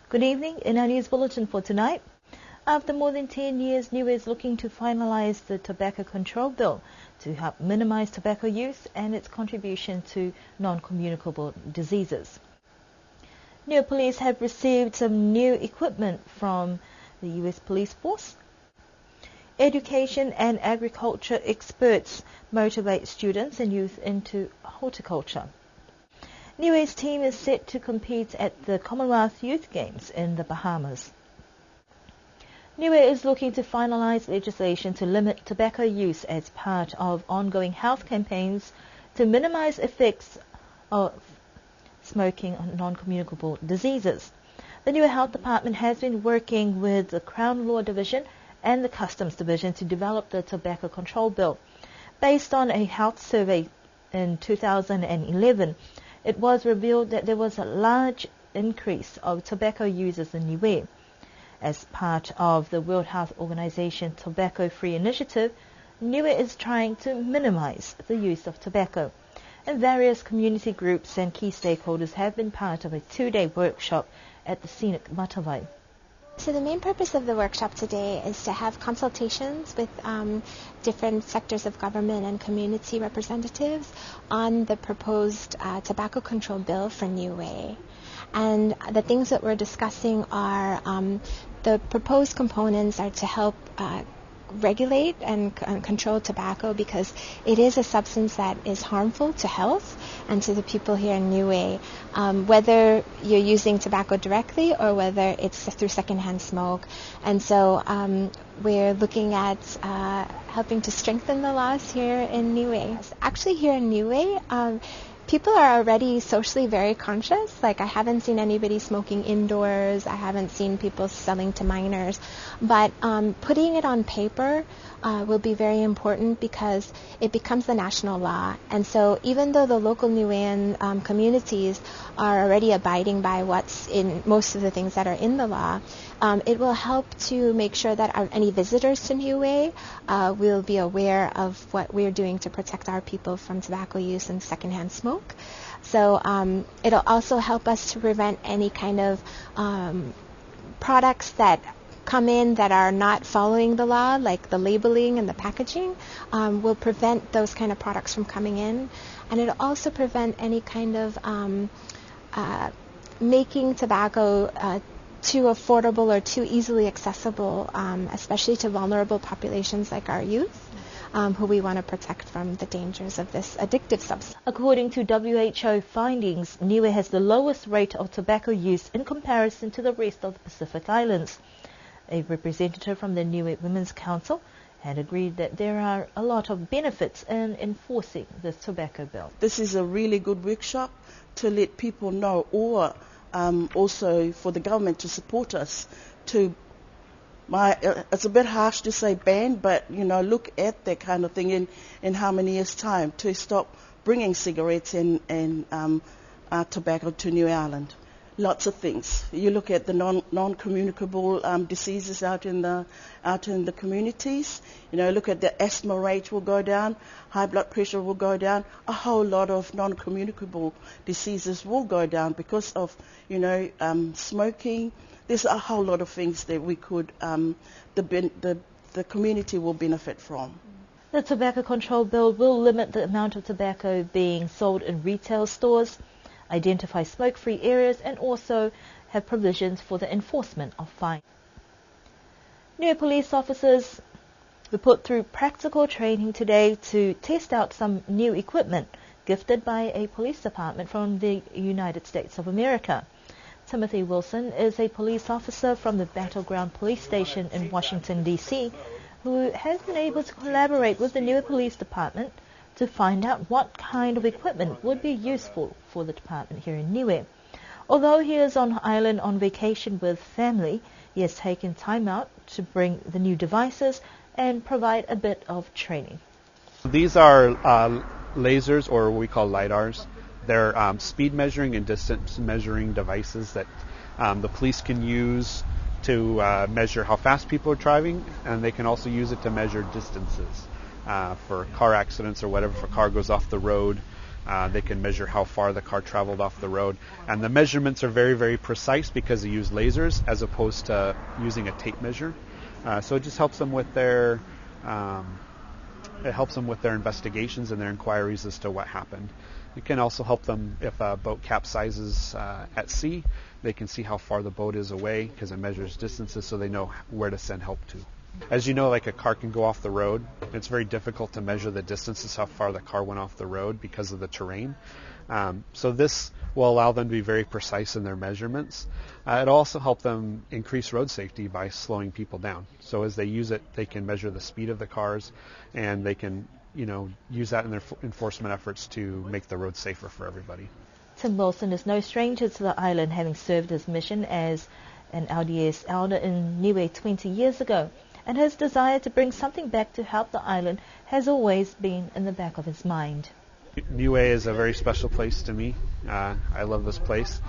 Good evening. In our news bulletin for tonight, after more than 10 years, Niue is looking to finalise the tobacco control bill to help minimise tobacco use and its contribution to non-communicable diseases. Niue Police have received some new equipment from the US Police Force. Education and agriculture experts motivate students and youth into horticulture. Niue's team is set to compete at the Commonwealth Youth Games in the Bahamas. Niue is looking to finalise legislation to limit tobacco use as part of ongoing health campaigns to minimise effects of smoking on non-communicable diseases. The Niue Health Department has been working with the Crown Law Division and the Customs Division to develop the tobacco control bill. Based on a health survey in 2011, it was revealed that there was a large increase of tobacco users in Niue. As part of the World Health Organization Tobacco-Free Initiative, Niue is trying to minimize the use of tobacco. And various community groups and key stakeholders have been part of a 2-day workshop at the scenic Matawai. So the main purpose of the workshop today is to have consultations with different sectors of government and community representatives on the proposed tobacco control bill for Niue. And the things that we're discussing are the proposed components are to help regulate and control tobacco because it is a substance that is harmful to health and to the people here in Niue, whether you're using tobacco directly or whether it's through secondhand smoke. And so we're looking at helping to strengthen the laws here in Niue. Actually, here in Niue, people are already socially very conscious. Like, I haven't seen anybody smoking indoors. I haven't seen people selling to minors. But putting it on paper will be very important because it becomes the national law. And so even though the local Niuean communities are already abiding by what's in most of the things that are in the law, it will help to make sure that any visitors to Niue will be aware of what we're doing to protect our people from tobacco use and secondhand smoke. So it'll also help us to prevent any kind of products that come in that are not following the law, like the labeling and the packaging, will prevent those kind of products from coming in. And it'll also prevent any kind of making tobacco too affordable or too easily accessible, especially to vulnerable populations like our youth, who we want to protect from the dangers of this addictive substance. According to WHO findings, Niue has the lowest rate of tobacco use in comparison to the rest of the Pacific Islands. A representative from the Niue Women's Council had agreed that there are a lot of benefits in enforcing this tobacco bill. This is a really good workshop to let people know, or also for the government to support us to it's a bit harsh to say ban, but look at that kind of thing in how many years' time to stop bringing cigarettes and tobacco to New Ireland. Lots of things. You look at the non-communicable diseases out in the communities. Look at the asthma rate will go down, high blood pressure will go down. A whole lot of non-communicable diseases will go down because of smoking. There's a whole lot of things that we could the community will benefit from. The tobacco control bill will limit the amount of tobacco being sold in retail stores, identify smoke-free areas, and also have provisions for the enforcement of fines. Niue police officers were put through practical training today to test out some new equipment gifted by a police department from the United States of America. Timothy Wilson is a police officer from the Battleground Police Station in Washington, D.C., who has been able to collaborate with the Niue Police Department to find out what kind of equipment would be useful for the department here in Niue. Although he is on island on vacation with family, he has taken time out to bring the new devices and provide a bit of training. These are lasers, or what we call LiDARs. They're speed measuring and distance measuring devices that the police can use to measure how fast people are driving, and they can also use it to measure distances for car accidents or whatever. If a car goes off the road, They can measure how far the car traveled off the road. And the measurements are very, very precise because they use lasers as opposed to using a tape measure. So it just helps them with their investigations and their inquiries as to what happened. It can also help them if a boat capsizes at sea. They can see how far the boat is away because it measures distances, so they know where to send help to. As you know, like a car can go off the road. It's very difficult to measure the distances, how far the car went off the road because of the terrain. So this will allow them to be very precise in their measurements. It'll also help them increase road safety by slowing people down. So as they use it, they can measure the speed of the cars, and they can, use that in their enforcement efforts to make the road safer for everybody. Tim Wilson is no stranger to the island, having served his mission as an LDS elder in Niue 20 years ago. And his desire to bring something back to help the island has always been in the back of his mind. Niue is a very special place to me. I love this place.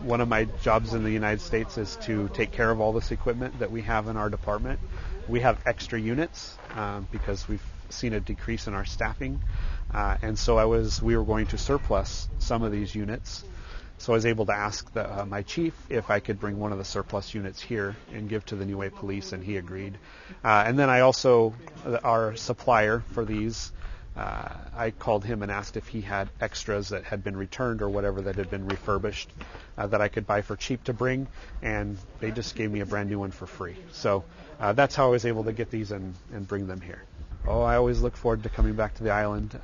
One of my jobs in the United States is to take care of all this equipment that we have in our department. We have extra units because we've seen a decrease in our staffing. And so we were going to surplus some of these units. So I was able to ask my chief if I could bring one of the surplus units here and give to the Niue Police, and he agreed. And then I also, our supplier for these, I called him and asked if he had extras that had been returned or whatever that had been refurbished that I could buy for cheap to bring, and they just gave me a brand new one for free. So that's how I was able to get these and bring them here. Oh, I always look forward to coming back to the island.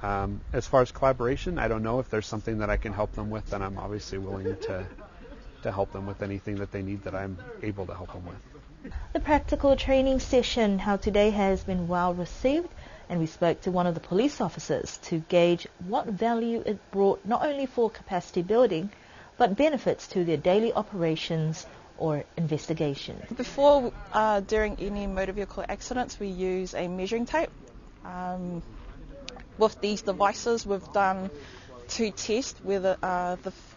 As far as collaboration, I don't know if there's something that I can help them with, then I'm obviously willing to help them with anything that they need that I'm able to help them with. The practical training session held today has been well received, and we spoke to one of the police officers to gauge what value it brought not only for capacity building, but benefits to their daily operations or investigation. Before, during any motor vehicle accidents, we use a measuring tape. With these devices, we've done 2 tests whether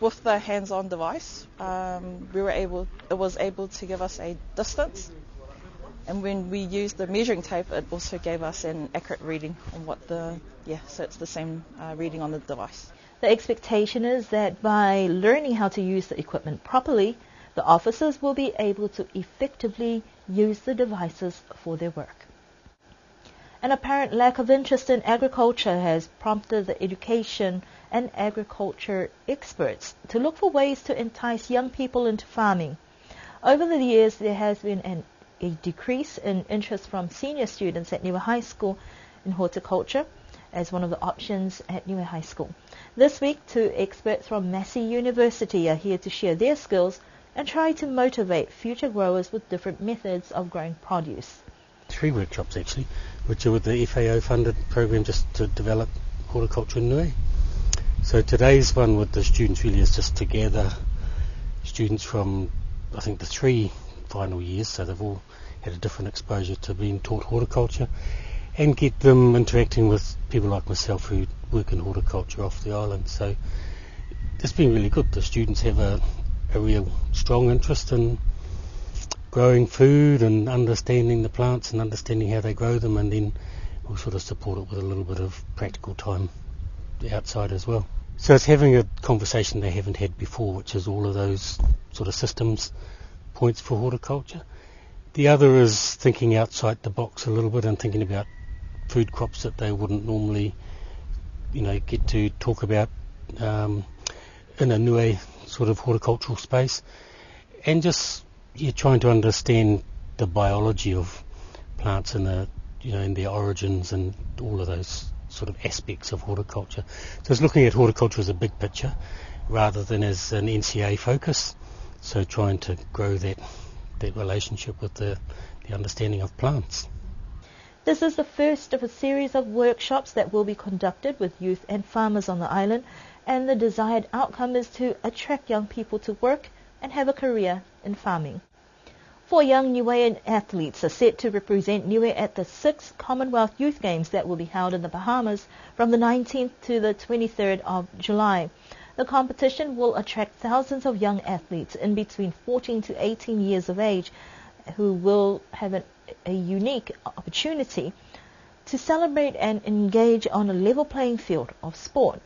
with the hands-on device, it was able to give us a distance, and when we used the measuring tape, it also gave us an accurate reading on so it's the same reading on the device. The expectation is that by learning how to use the equipment properly, the officers will be able to effectively use the devices for their work. An apparent lack of interest in agriculture has prompted the education and agriculture experts to look for ways to entice young people into farming. Over the years, there has been a decrease in interest from senior students at Niue High School in horticulture as one of the options at Niue High School. This week, 2 experts from Massey University are here to share their skills and try to motivate future growers with different methods of growing produce. 3 workshops actually, which are with the FAO funded program just to develop horticulture in Niue. So today's one with the students really is just to gather students from, I think, the 3 final years, so they've all had a different exposure to being taught horticulture, and get them interacting with people like myself who work in horticulture off the island. So it's been really good. The students have a real strong interest in growing food and understanding the plants and understanding how they grow them, and then we'll sort of support it with a little bit of practical time outside as well. So it's having a conversation they haven't had before, which is all of those sort of systems points for horticulture. The other is thinking outside the box a little bit and thinking about food crops that they wouldn't normally, get to talk about in a Niue sort of horticultural space, and just trying to understand the biology of plants and in their origins and all of those sort of aspects of horticulture. So it's looking at horticulture as a big picture rather than as an NCA focus. So trying to grow that relationship with the understanding of plants. This is the first of a series of workshops that will be conducted with youth and farmers on the island, and the desired outcome is to attract young people to work and have a career in farming. 4 young Niuean athletes are set to represent Niue at the 6th Commonwealth Youth Games that will be held in the Bahamas from the 19th to the 23rd of July. The competition will attract thousands of young athletes in between 14 to 18 years of age who will have a unique opportunity to celebrate and engage on a level playing field of sport.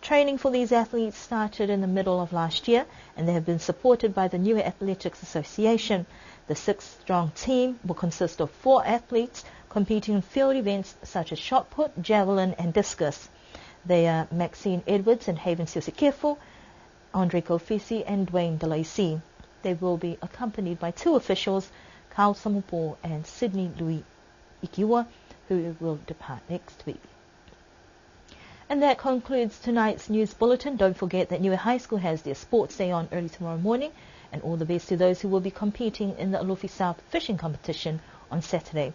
Training for these athletes started in the middle of last year, and they have been supported by the Niue Athletics Association. The 6-strong team will consist of 4 athletes competing in field events such as shot put, javelin and discus. They are Maxine Edwards and Haven Siosikefu, Andre Kofisi and Dwayne DeLacy. They will be accompanied by 2 officials, Carl Samupo and Sydney Louis Ikiwa, who will depart next week. And that concludes tonight's news bulletin. Don't forget that Niue High School has their sports day on early tomorrow morning, and all the best to those who will be competing in the Alofi South fishing competition on Saturday.